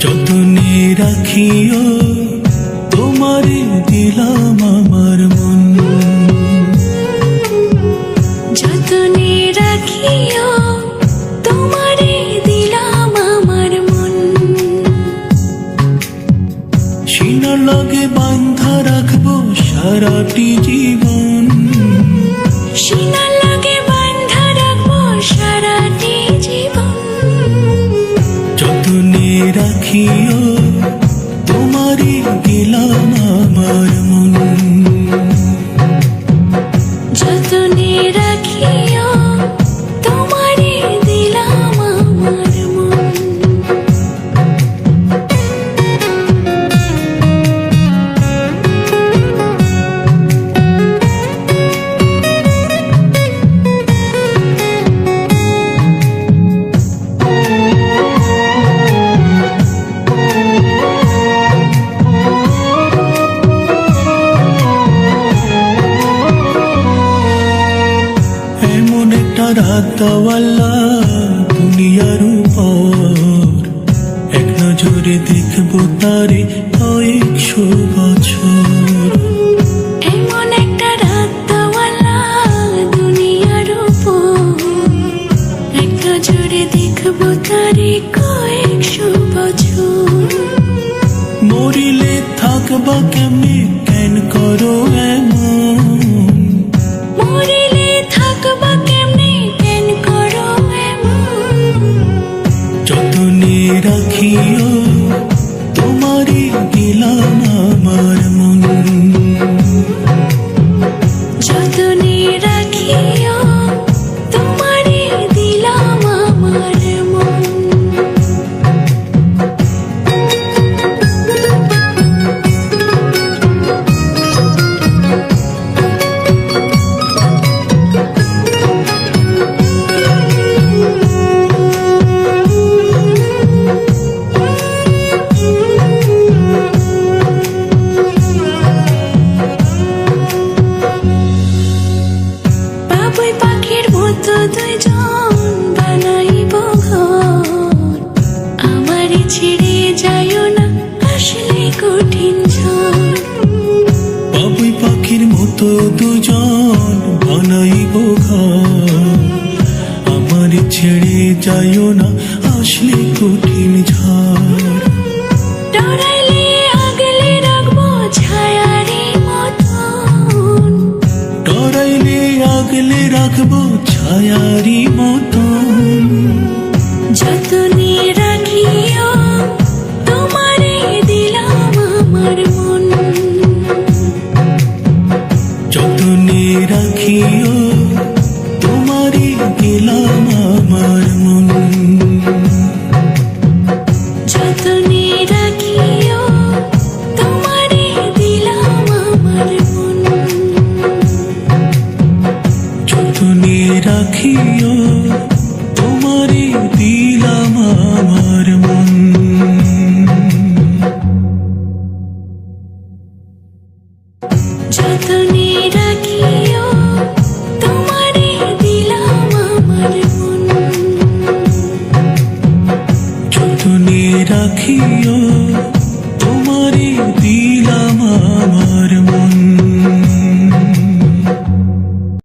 যতনে রাখিও তোমারে দিলাম আমার মন, যতনে রাখিও তোমারে দিলাম আমার মন। সিনার লগে বান্ধা রাখবো সারাটি জীবন, সিনার লগে বান্ধা রাখবো সারাটি জীবন। যতনে রাখিও তোমারে দিলাম আমার মন, যতনে রাখিও তোমারে দিলাম আমার মন। এমন একটা রাত দেওয়ালা দুনিয়ার উপর, এক নজরে দেখবো তারে কয়েকশো বছর। এমন একটা রাত দেওয়ালা দুনিয়ার উপর, এক নজরে দেখবো তারে কয়েকশো বছর। মরিলে থাকবা কেমনে কেন করো এমন, মরিলে থাকবা কেমনে কেন করো এমন। যতনে রাখিও তোমারে দিলাম আমার মন, যতনে রাখিও তোমারে দিলাম আমার মন। বাবুই পাখির মতো দুইজন বানাইব ঘর, আমারে ছেড়ে যাইও না আসলে কঠিন ঝড়। বাবুই পাখির মতো দুজন বানাইব ঘর, আমার ছেড়ে যাইও না